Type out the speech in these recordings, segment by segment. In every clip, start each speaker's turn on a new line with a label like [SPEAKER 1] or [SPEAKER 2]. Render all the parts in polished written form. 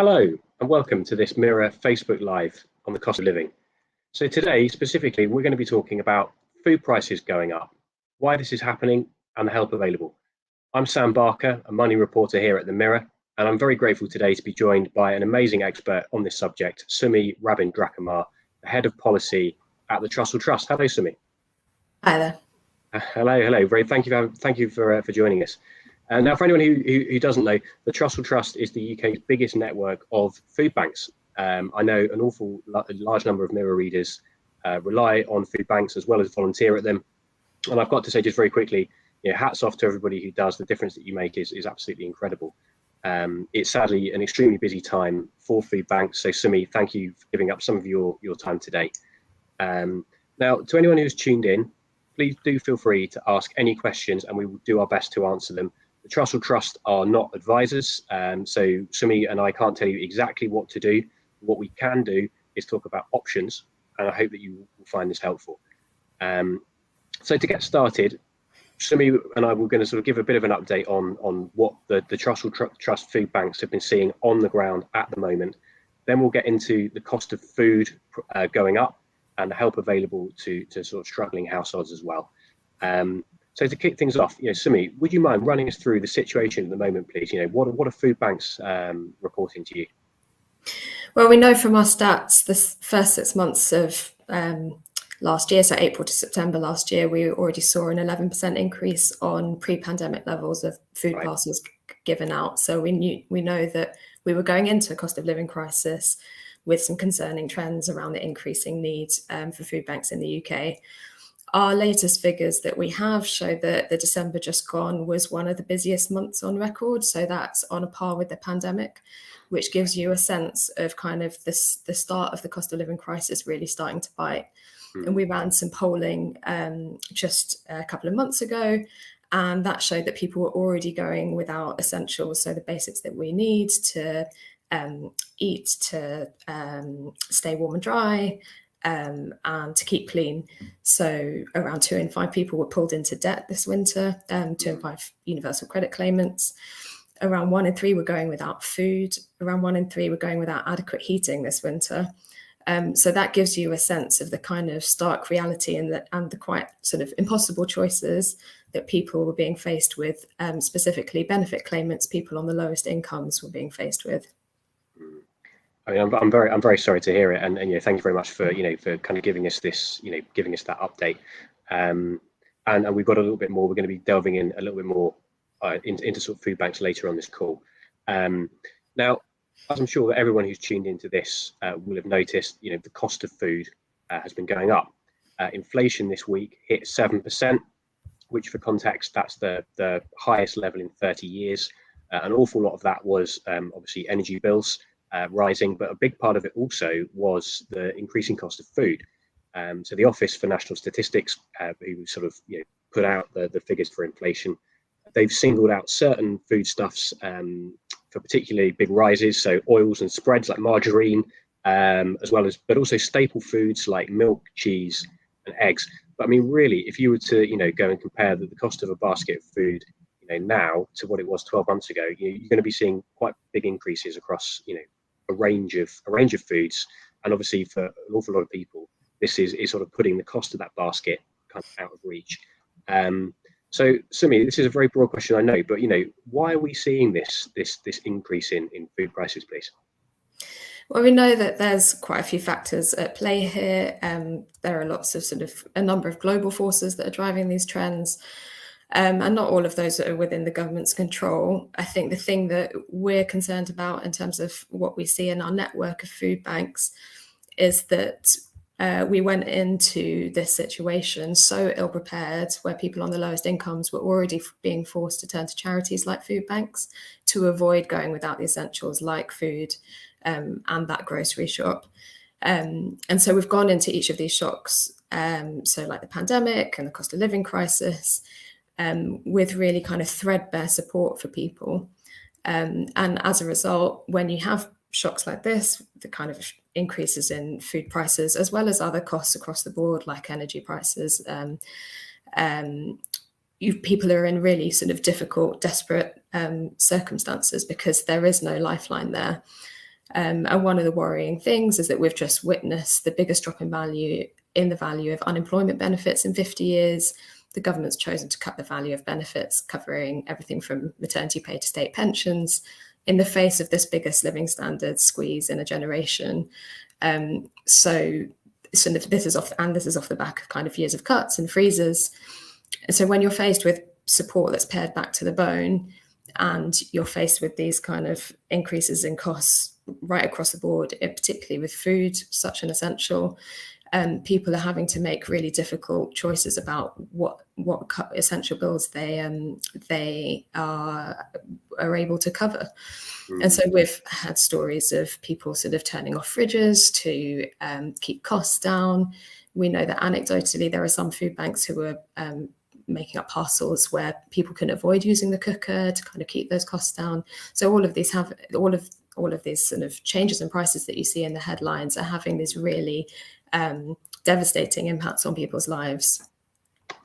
[SPEAKER 1] Hello and welcome to this Mirror Facebook Live on the cost of living. So today, specifically, we're going to be talking about food prices going up, why this is happening and the help available. I'm Sam Barker, a money reporter here at the Mirror, and I'm very grateful today to be joined by an amazing expert on this subject, Sumi Rabindrakumar, the Head of Policy at the Trussell Trust. Hello, Sumi.
[SPEAKER 2] Hi there.
[SPEAKER 1] Hello. Thank you for joining us. Now, for anyone who doesn't know, the Trussell Trust is the UK's biggest network of food banks. I know an large number of Mirror readers rely on food banks as well as volunteer at them. And I've got to say just very quickly, hats off to everybody who does. The difference that you make is absolutely incredible. It's sadly an extremely busy time for food banks. So Sumi, thank you for giving up some of your time today. Now, to anyone who's tuned in, please do feel free to ask any questions and we will do our best to answer them. The Trussell Trust are not advisors, so Sumi and I can't tell you exactly what to do. What we can do is talk about options, and I hope that you will find this helpful. So to get started, Sumi and I were going to sort of give a bit of an update on what the Trussell Trust food banks have been seeing on the ground at the moment. Then we'll get into the cost of food going up and the help available to sort of struggling households as well. So to kick things off, Sumi, would you mind running us through the situation at the moment, please? What are food banks reporting to you?
[SPEAKER 2] Well, we know from our stats, the first 6 months of last year, so April to September last year, we already saw an 11% increase on pre-pandemic levels of food parcels given out. So we know that we were going into a cost of living crisis with some concerning trends around the increasing needs for food banks in the UK. Our latest figures that we have show that the December just gone was one of the busiest months on record. So that's on a par with the pandemic, which gives you a sense of kind of the start of the cost of living crisis really starting to bite. And we ran some polling just a couple of months ago, and that showed that people were already going without essentials, so the basics that we need to eat, to stay warm and dry, and to keep clean. So around 2 in 5 people were pulled into debt this winter, 2 in 5 universal credit claimants. Around 1 in 3 were going without food. Around 1 in 3 were going without adequate heating this winter. So that gives you a sense of the kind of stark reality and the quite sort of impossible choices that people were being faced with, specifically benefit claimants, people on the lowest incomes were being faced with.
[SPEAKER 1] I mean, I'm very sorry to hear it, and thank you very much for for kind of giving us this, giving us that update. And we've got a little bit more. We're going to be delving in a little bit more into sort of food banks later on this call. Now, as I'm sure that everyone who's tuned into this will have noticed, the cost of food has been going up. Inflation this week hit 7%, which for context, that's the highest level in 30 years. An awful lot of that was obviously energy bills rising, but a big part of it also was the increasing cost of food. So the Office for National Statistics, who sort of put out the figures for inflation, they've singled out certain foodstuffs for particularly big rises. So oils and spreads like margarine, but also staple foods like milk, cheese, and eggs. But I mean, really, if you were to go and compare the cost of a basket of food now to what it was 12 months ago, you're going to be seeing quite big increases across a range of foods. And obviously for an awful lot of people, this is sort of putting the cost of that basket kind of out of reach. So Sumi, this is a very broad question, I know, but why are we seeing this increase in food prices, please?
[SPEAKER 2] Well, we know that there's quite a few factors at play here. There are lots of a number of global forces that are driving these trends. And not all of those are within the government's control. I think the thing that we're concerned about in terms of what we see in our network of food banks is that we went into this situation so ill-prepared, where people on the lowest incomes were already being forced to turn to charities like food banks to avoid going without the essentials like food and that grocery shop. And so we've gone into each of these shocks, so like the pandemic and the cost of living crisis, with really kind of threadbare support for people. And as a result, when you have shocks like this, the kind of increases in food prices, as well as other costs across the board, like energy prices, people are in really sort of difficult, desperate circumstances because there is no lifeline there. And one of the worrying things is that we've just witnessed the biggest drop in the value of unemployment benefits in 50 years. The government's chosen to cut the value of benefits covering everything from maternity pay to state pensions in the face of this biggest living standards squeeze in a generation. So this is off the back of kind of years of cuts and freezes. And so when you're faced with support that's pared back to the bone, and you're faced with these kind of increases in costs right across the board, particularly with food, such an essential, people are having to make really difficult choices about what essential bills they are able to cover. And so we've had stories of people sort of turning off fridges to keep costs down. We know that anecdotally there are some food banks who are making up parcels where people can avoid using the cooker to kind of keep those costs down. So all of these sort of changes in prices that you see in the headlines are having these really devastating impacts on people's lives.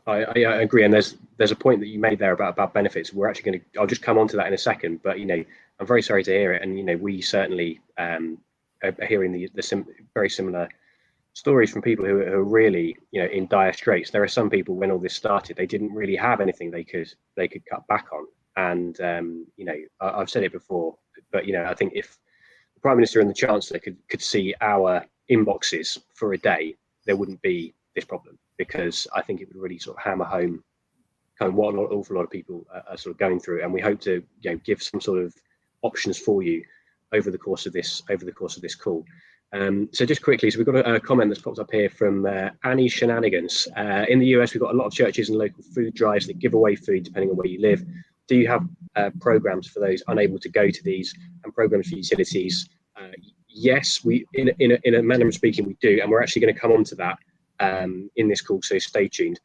[SPEAKER 1] I agree, and there's a point that you made there about benefits. We're actually going to. I'll just come on to that in a second, but I'm very sorry to hear it, and we certainly are hearing the very similar stories from people who are really in dire straits. There are some people, when all this started, they didn't really have anything they could cut back on, and I've said it before, but I think if the Prime Minister and the Chancellor could see our inboxes for a day, there wouldn't be this problem, because I think it would really sort of hammer home kind of what an awful lot of people are sort of going through, and we hope to give some sort of options for you over the course of this call. So just quickly, so we've got a comment that's popped up here from Annie Shenanigans. In the US, we've got a lot of churches and local food drives that give away food depending on where you live. Do you have programs for those unable to go to these, and programs for utilities? Yes, we in a manner of speaking, we do, and we're actually going to come on to that in this call, so stay tuned.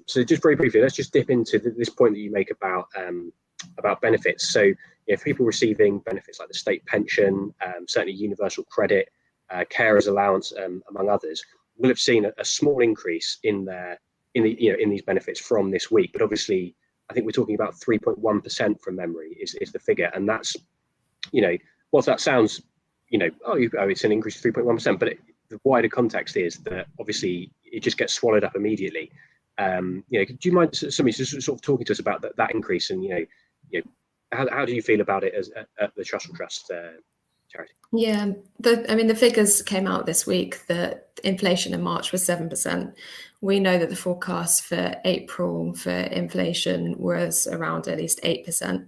[SPEAKER 1] So just very briefly, let's just dip into this point that you make about benefits. So for people receiving benefits like the state pension, certainly universal credit, carers allowance, among others, will have seen a small increase in these benefits from this week. But obviously, I think we're talking about 3.1% from memory is the figure, and that's whilst that sounds it's an increase of 3.1%, but the wider context is that obviously it just gets swallowed up immediately. Do you mind somebody just sort of talking to us about that increase, and how do you feel about it at the Trussell Trust charity?
[SPEAKER 2] Yeah, the figures came out this week that inflation in March was 7%. We know that the forecast for April for inflation was around at least 8%.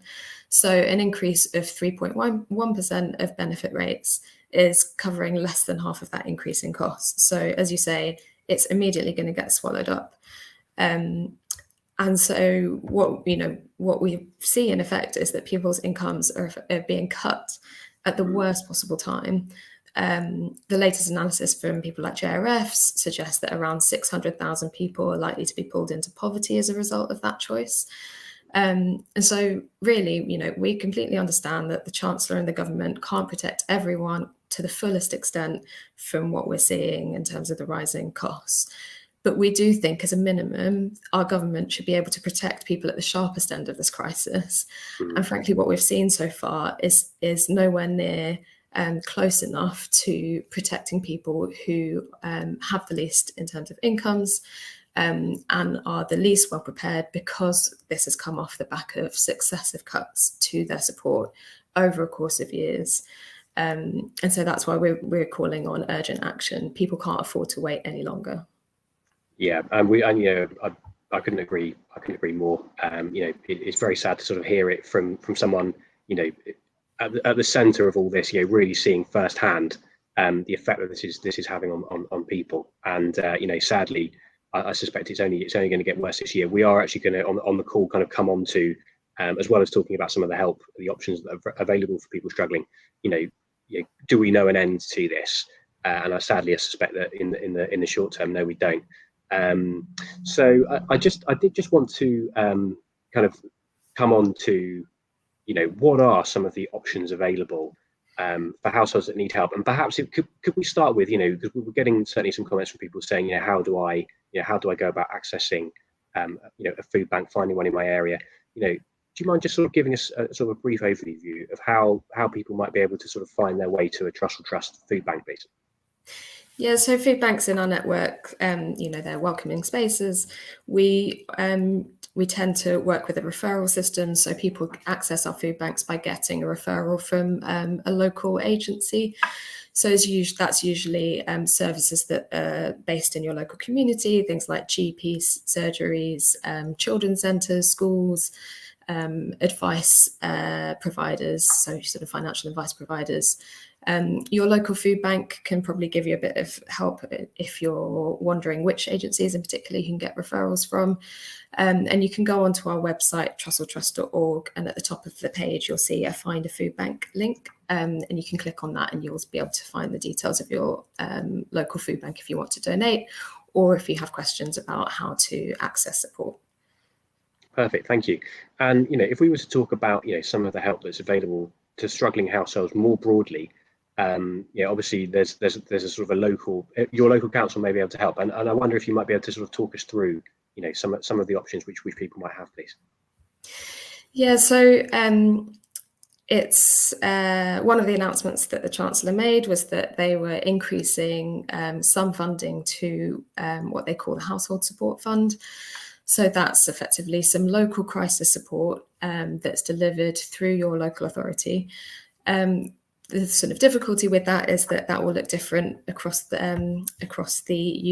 [SPEAKER 2] So an increase of 3.1% of benefit rates is covering less than half of that increase in costs. So as you say, it's immediately going to get swallowed up. And so what we see in effect is that people's incomes are being cut at the worst possible time. The latest analysis from people like JRFs suggests that around 600,000 people are likely to be pulled into poverty as a result of that choice. And so really, we completely understand that the Chancellor and the government can't protect everyone to the fullest extent from what we're seeing in terms of the rising costs. But we do think, as a minimum, our government should be able to protect people at the sharpest end of this crisis. And frankly, what we've seen so far is nowhere near close enough to protecting people who have the least in terms of incomes and are the least well prepared, because this has come off the back of successive cuts to their support over a course of years. And so that's why we're calling on urgent action. People can't afford to wait any longer.
[SPEAKER 1] Yeah, and I couldn't agree more. It's very sad to sort of hear it from someone at the centre of all this, really seeing firsthand the effect that this is having on people. And sadly, I suspect it's only going to get worse this year. We are actually going to on the call kind of come on to, as well as talking about some of the help, the options that are available for people struggling. Do we know an end to this? And I suspect that in the short term, no, we don't. So I did just want to kind of come on to what are some of the options available for households that need help, and perhaps could we start with because we're getting certainly some comments from people saying how do I go about accessing a food bank, finding one in my area. you mind just sort of giving us a sort of a brief overview of how people might be able to sort of find their way to a Trussell Trust food bank, please?
[SPEAKER 2] Yeah, so food banks in our network, they're welcoming spaces. We tend to work with a referral system, so people access our food banks by getting a referral from a local agency. So that's usually services that are based in your local community, things like GPs, surgeries, children's centres, schools, advice providers, so sort of financial advice providers. Your local food bank can probably give you a bit of help if you're wondering which agencies in particular you can get referrals from. And you can go onto our website, trusselltrust.org, and at the top of the page, you'll see a Find a Food Bank link. And you can click on that and you'll be able to find the details of your local food bank if you want to donate, or if you have questions about how to access support.
[SPEAKER 1] Perfect, thank you. And if we were to talk about some of the help that's available to struggling households more broadly, obviously there's a sort of your local council may be able to help, and I wonder if you might be able to sort of talk us through some of the options which people might have, please.
[SPEAKER 2] Yeah, so it's one of the announcements that the Chancellor made was that they were increasing some funding to what they call the Household Support Fund. So that's effectively some local crisis support that's delivered through your local authority. The sort of difficulty with that is that will look different across the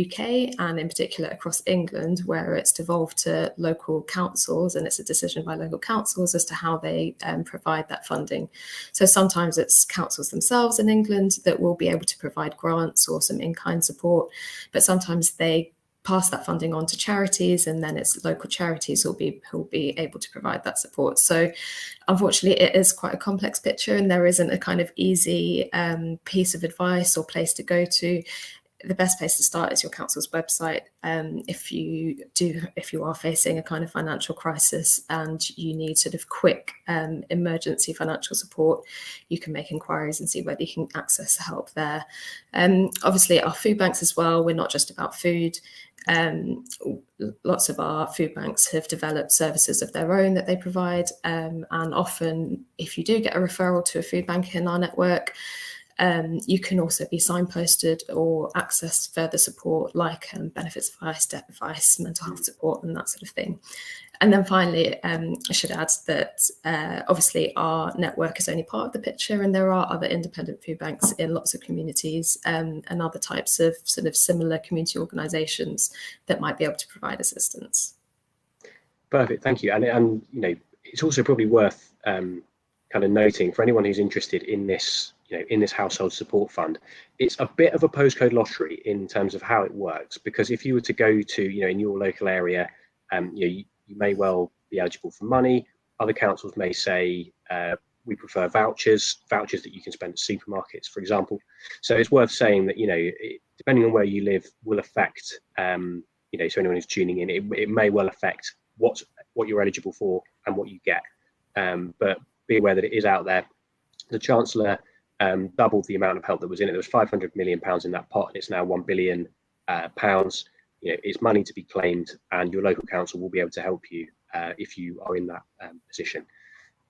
[SPEAKER 2] UK, and in particular across England, where it's devolved to local councils, and it's a decision by local councils as to how they provide that funding. So sometimes it's councils themselves in England that will be able to provide grants or some in-kind support, but sometimes they pass that funding on to charities, and then it's local charities who'll be able to provide that support. So unfortunately, it is quite a complex picture, and there isn't a kind of easy piece of advice or place to go to. The best place to start is your council's website. If you are facing a kind of financial crisis and you need sort of quick emergency financial support, you can make inquiries and see whether you can access help there. Obviously, our food banks as well, we're not just about food. Lots of our food banks have developed services of their own that they provide, and often if you do get a referral to a food bank in our network, you can also be signposted or access further support like benefits advice, debt advice, mental health support, and that sort of thing. And then finally, I should add that obviously our network is only part of the picture, and there are other independent food banks in lots of communities and other types of sort of similar community organisations that might be able to provide assistance.
[SPEAKER 1] Perfect, thank you. And it's also probably worth kind of noting for anyone who's interested in this, in this household support fund, it's a bit of a postcode lottery in terms of how it works, because if you were to go to, in your local area, you may well be eligible for money. Other councils may say, we prefer vouchers that you can spend at supermarkets, for example. So it's worth saying that, depending on where you live will affect, so anyone who's tuning in, it may well affect what you're eligible for and what you get. But be aware that it is out there. The Chancellor doubled the amount of help that was in it. There was £500 million in that pot, and it's now £1 billion. It's money to be claimed, and your local council will be able to help you if you are in that position.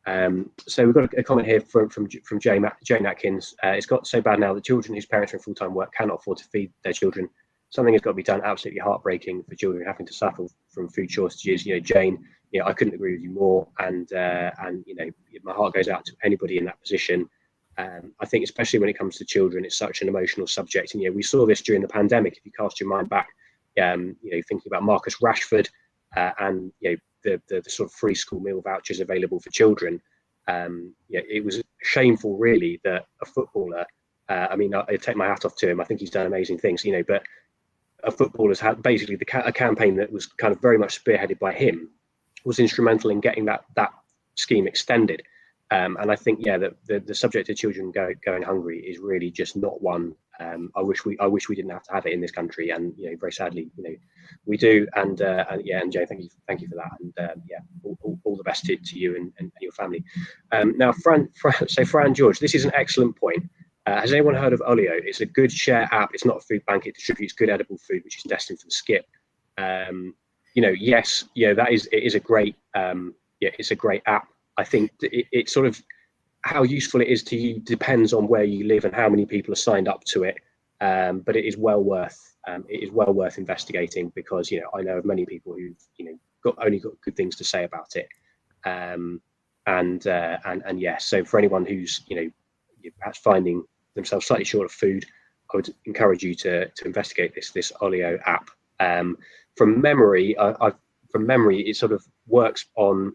[SPEAKER 1] So we've got a comment here from Jane Atkins. It's got so bad now that children whose parents are in full-time work cannot afford to feed their children. Something has got to be done. Absolutely heartbreaking for children having to suffer from food shortages. Jane, I couldn't agree with you more. And my heart goes out to anybody in that position. I think especially when it comes to children, it's such an emotional subject. And we saw this during the pandemic. If you cast your mind back, thinking about Marcus Rashford and the sort of free school meal vouchers available for children. It was shameful, really, that a footballer. I take my hat off to him. I think he's done amazing things, but a footballer's had basically a campaign that was kind of very much spearheaded by him was instrumental in getting that scheme extended. And I think, that the subject of children going hungry is really just not one. I wish we didn't have to have it in this country, and very sadly, we do. And Jay, thank you for that, and all the best to you and your family. Now, Fran George, this is an excellent point. Has anyone heard of Olio? It's a good share app. It's not a food bank. It distributes good edible food, which is destined for the skip. Yes, it is a great yeah, it's a great app. I think it sort of, how useful it is to you depends on where you live and how many people are signed up to it. But it is well worth investigating, because I know of many people who've only got good things to say about it. And yeah, so for anyone who's perhaps finding themselves slightly short of food, I would encourage you to investigate this Olio app. From memory, it sort of works on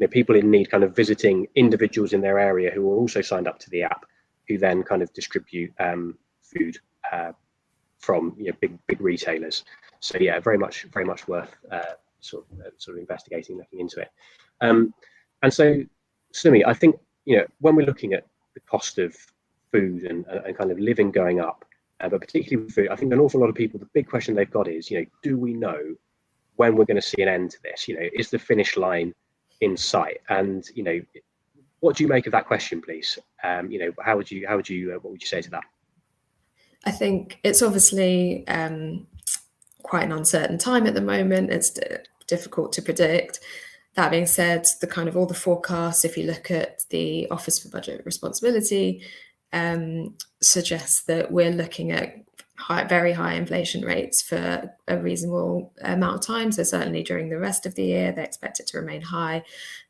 [SPEAKER 1] people in need, kind of visiting individuals in their area who are also signed up to the app, who then kind of distribute food from big retailers. So yeah, very much worth sort of investigating, looking into it. And so, Sumi, I think when we're looking at the cost of food and kind of living going up, but particularly with food, I think an awful lot of people, the big question they've got is, do we know when we're going to see an end to this? Is the finish line in sight? And what do you make of that question, please? How would you what would you say to that?
[SPEAKER 2] I think it's obviously quite an uncertain time at the moment. It's difficult to predict. That being said, the kind of all the forecasts, if you look at the Office for Budget Responsibility, suggests that we're looking at very high inflation rates for a reasonable amount of time. So certainly during the rest of the year, they expect it to remain high. I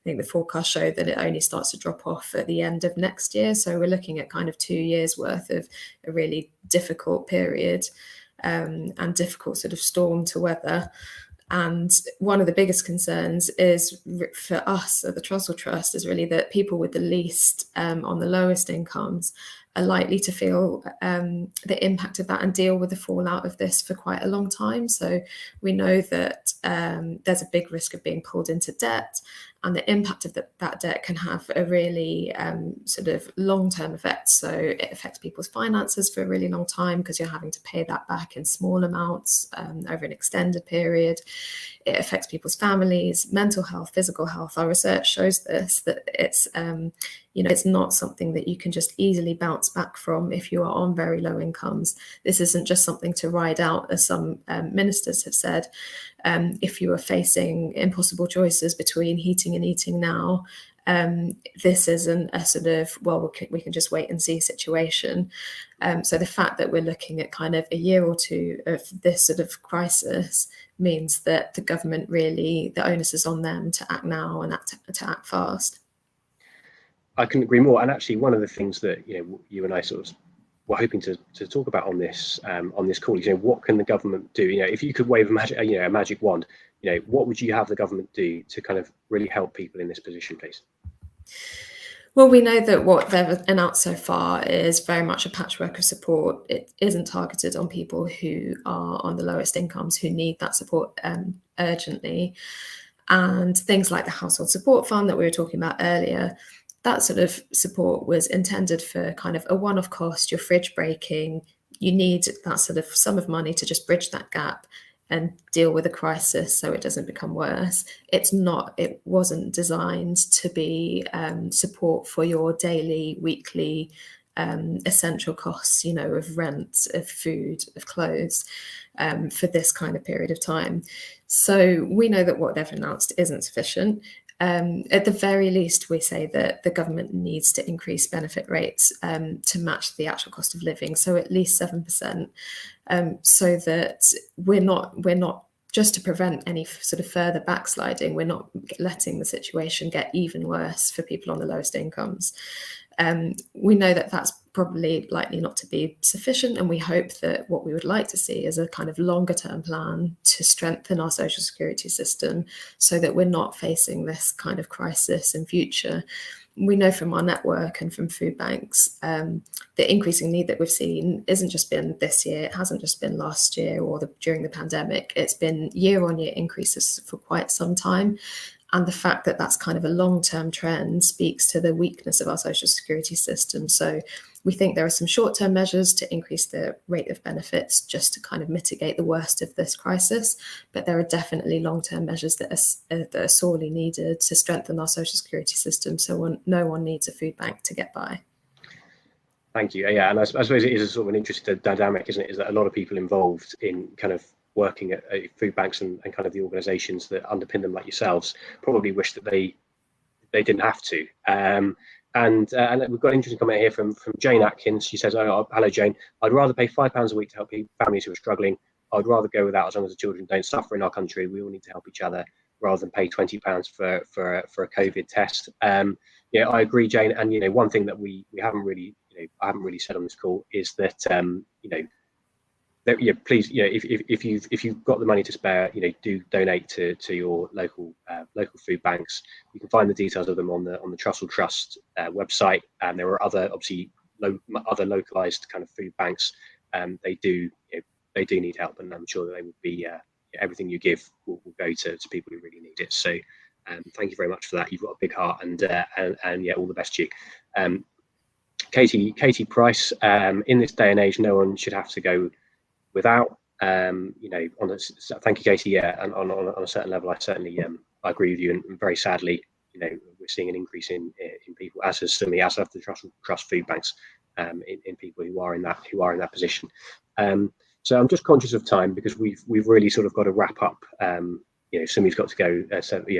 [SPEAKER 2] think the forecast show that it only starts to drop off at the end of next year. So we're looking at kind of 2 years worth of a really difficult period, and difficult sort of storm to weather. And one of the biggest concerns is for us at the Trussell Trust is really that people with the least, on the lowest incomes, are likely to feel the impact of that and deal with the fallout of this for quite a long time. So we know that there's a big risk of being pulled into debt, and the impact of that debt can have a really sort of long-term effect. So it affects people's finances for a really long time, because you're having to pay that back in small amounts over an extended period. It affects people's families, mental health, physical health. Our research shows this, that it's it's not something that you can just easily bounce back from if you are on very low incomes. This isn't just something to ride out, as some ministers have said. If you are facing impossible choices between heating and eating now, this isn't a sort of, well, we can just wait and see situation. So the fact that we're looking at kind of a year or two of this sort of crisis means that the government really, the onus is on them to act now and to act fast.
[SPEAKER 1] I couldn't agree more. And actually, one of the things that you and I sort of were hoping to talk about on this call is what can the government do? If you could wave a magic wand, what would you have the government do to kind of really help people in this position, please?
[SPEAKER 2] Well, we know that what they've announced so far is very much a patchwork of support. It isn't targeted on people who are on the lowest incomes, who need that support urgently. And things like the Household Support Fund that we were talking about earlier, that sort of support was intended for kind of a one-off cost. Your fridge breaking, you need that sort of sum of money to just bridge that gap and deal with a crisis so it doesn't become worse. It wasn't designed to be support for your daily, weekly essential costs, of rent, of food, of clothes, for this kind of period of time. So we know that what they've announced isn't sufficient. At the very least, we say that the government needs to increase benefit rates to match the actual cost of living, so at least 7%, so that we're not just to prevent any sort of further backsliding. We're not letting the situation get even worse for people on the lowest incomes. We know that that's probably likely not to be sufficient, and we hope that what we would like to see is a kind of longer term plan to strengthen our social security system so that we're not facing this kind of crisis in future. We know from our network and from food banks, the increasing need that we've seen isn't just been this year, it hasn't just been last year or during the pandemic, it's been year-on-year increases for quite some time. And the fact that that's kind of a long-term trend speaks to the weakness of our social security system. So we think there are some short-term measures to increase the rate of benefits just to kind of mitigate the worst of this crisis. But there are definitely long-term measures that are sorely needed to strengthen our social security system so no one needs a food bank to get by.
[SPEAKER 1] Thank you. Yeah, and I suppose it is a sort of an interesting dynamic, isn't it? Is that a lot of people involved in kind of working at food banks and kind of the organisations that underpin them, like yourselves, probably wish that they didn't have to. And we've got an interesting comment here from Jane Atkins. She says, "Oh, hello, Jane. I'd rather pay £5 a week to help families who are struggling. I'd rather go without as long as the children don't suffer in our country. We all need to help each other rather than pay £20 for a COVID test." Yeah, I agree, Jane. And one thing that we haven't really, I haven't really said on this call is that please, if you've got the money to spare, do donate to your local food banks. You can find the details of them on the Trussell Trust website, and there are other other localized kind of food banks. They do need help, and I'm sure that they would be everything you give will go to people who really need it. So thank you very much for that. You've got a big heart, and yeah, all the best to you. Katie Price, in this day and age, no one should have to go without. Thank you, Katie. Yeah, and on a certain level, I certainly I agree with you. And very sadly, we're seeing an increase in people, as has Sumi, as have the trust food banks, in people who are in that position. So I'm just conscious of time because we've really sort of got to wrap up. Sumi's got to go,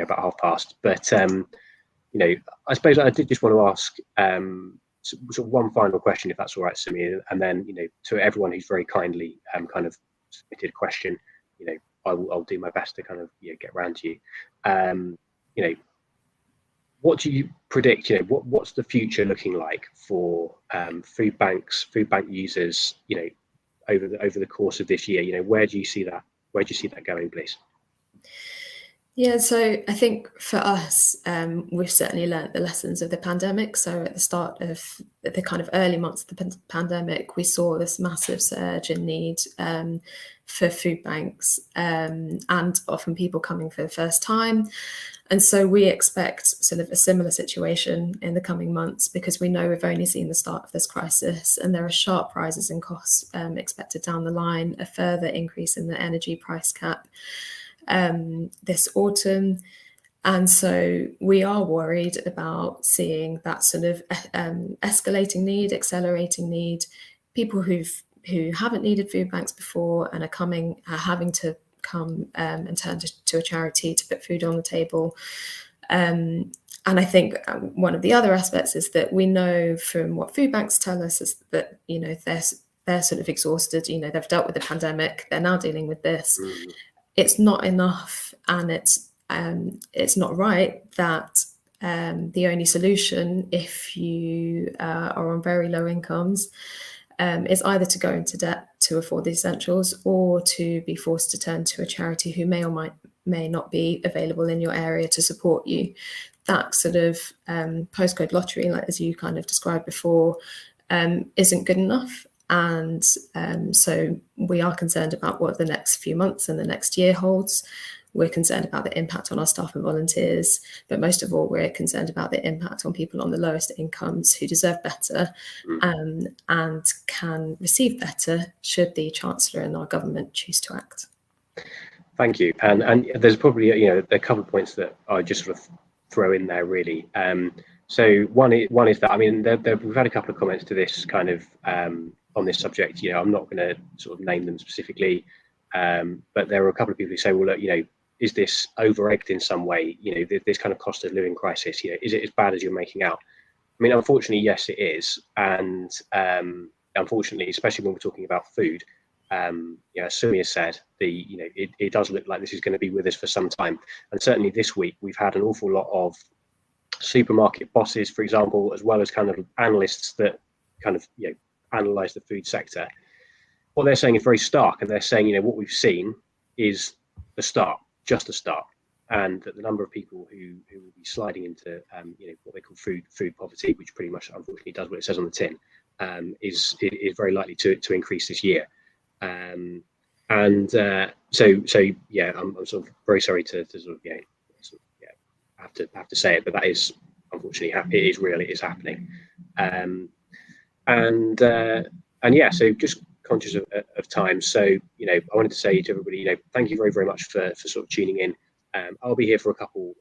[SPEAKER 1] about past. But I suppose I did just want to ask sort of one final question, if that's all right, Sumi, and then to everyone who's very kindly kind of submitted a question, I'll do my best to kind of get round to you. What do you predict? What's the future looking like for food bank users? Over the course of this year, where do you see that? Where do you see that going, please?
[SPEAKER 2] Yeah, so I think for us, we've certainly learnt the lessons of the pandemic. So at the start of the kind of early months of the pandemic, we saw this massive surge in need for food banks, and often people coming for the first time. And so we expect sort of a similar situation in the coming months, because we know we've only seen the start of this crisis, and there are sharp rises in costs expected down the line, a further increase in the energy price cap this autumn. And so we are worried about seeing that sort of escalating need, accelerating need, people who haven't needed food banks before and are having to come and turn to a charity to put food on the table. And I think one of the other aspects is that we know from what food banks tell us is that they're sort of exhausted. They've dealt with the pandemic, they're now dealing with this. It's not enough, and it's not right that the only solution, if you are on very low incomes, is either to go into debt to afford the essentials, or to be forced to turn to a charity who may or may not be available in your area to support you. That sort of postcode lottery, like as you kind of described before, isn't good enough. And so we are concerned about what the next few months and the next year holds. We're concerned about the impact on our staff and volunteers, but most of all, we're concerned about the impact on people on the lowest incomes who deserve better and can receive better should the Chancellor and our government choose to act.
[SPEAKER 1] Thank you. And there's probably a couple of points that I just sort of throw in there, really. So one is that, I mean, we've had a couple of comments to this kind of on this subject. I'm not going to sort of name them specifically, but there are a couple of people who say, well, look, is this over-egged in some way? This kind of cost of living crisis, is it as bad as you're making out? I mean, unfortunately, yes, it is. And unfortunately, especially when we're talking about food, as Sumi has said, it does look like this is going to be with us for some time. And certainly this week, we've had an awful lot of supermarket bosses, for example, as well as kind of analysts that kind of analyze the food sector. What they're saying is very stark, and they're saying, what we've seen is the start, just a start, and that the number of people who will be sliding into what they call food poverty, which pretty much unfortunately does what it says on the tin, is very likely to increase this year. So yeah, I'm sort of very sorry to sort of have to say it, but that is unfortunately it is real. It is happening. And yeah, so just conscious of time. So I wanted to say to everybody, thank you very, very much for sort of tuning in. I'll be here for a couple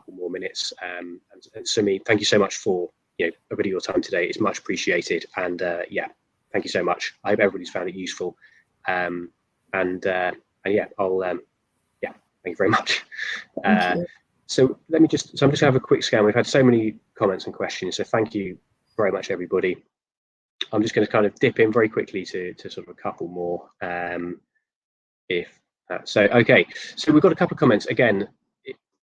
[SPEAKER 1] more minutes. And Sumi, thank you so much for a bit of your time today. It's much appreciated. And yeah, thank you so much. I hope everybody's found it useful. And yeah, I'll yeah, thank you very much.
[SPEAKER 2] Thank you.
[SPEAKER 1] So I'm just gonna have a quick scan. We've had so many comments and questions, so thank you very much, everybody. I'm just going to kind of dip in very quickly to sort of a couple more. Okay, so we've got a couple of comments again.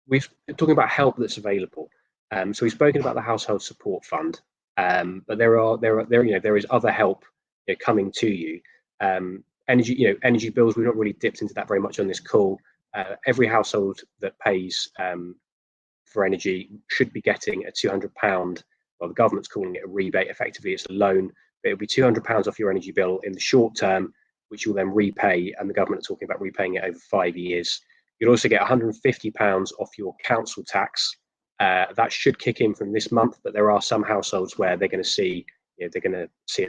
[SPEAKER 1] We've been talking about help that's available. So we've spoken about the household support fund, but there is other help coming to you. Energy bills. We've not really dipped into that very much on this call. Every household that pays for energy should be getting a £200. Well, the government's calling it a rebate. Effectively, it's a loan, but it'll be £200 off your energy bill in the short term, which you'll then repay. And the government are talking about repaying it over 5 years. You'll also get £150 off your council tax. That should kick in from this month, but there are some households where they're going to see a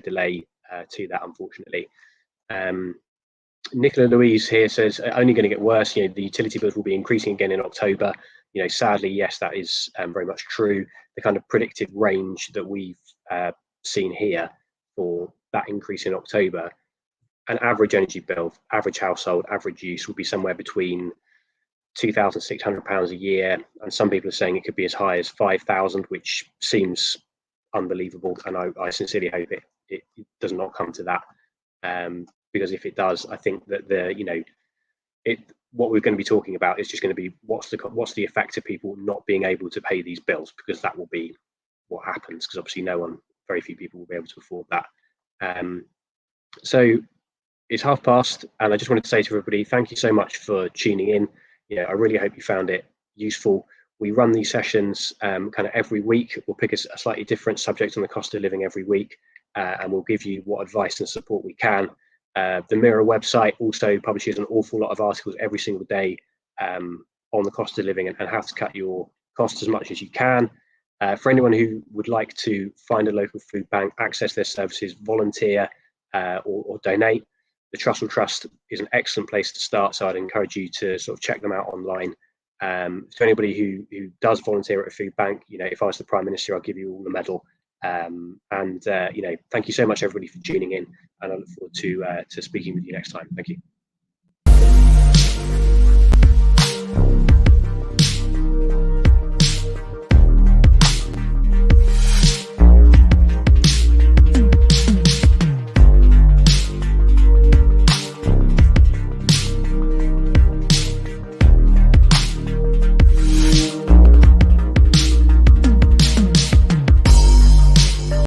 [SPEAKER 1] delay to that, unfortunately. Nicola Louise here says only going to get worse. The utility bills will be increasing again in October. Sadly, yes, that is very much true. The kind of predicted range that we've seen here for that increase in October, an average energy bill, average household, average use will be somewhere between £2,600 a year, and some people are saying it could be as high as 5,000, which seems unbelievable. And I sincerely hope it does not come to that, because if it does, I think that what we're going to be talking about is just going to be what's the effect of people not being able to pay these bills, because that will be what happens, because obviously very few people will be able to afford that. So it's past, and I just wanted to say to everybody, thank you so much for tuning in. I really hope you found it useful. We run these sessions kind of every week. We'll pick a slightly different subject on the cost of living every week, and we'll give you what advice and support we can. The Mirror website also publishes an awful lot of articles every single day on the cost of living and how to cut your costs as much as you can. For anyone who would like to find a local food bank, access their services, volunteer or donate, the Trussell Trust is an excellent place to start. So I'd encourage you to sort of check them out online. To anybody who does volunteer at a food bank, if I was the Prime Minister, I'll give you all the medal. Thank you so much, everybody, for tuning in, and I look forward to speaking with you next time. Thank you.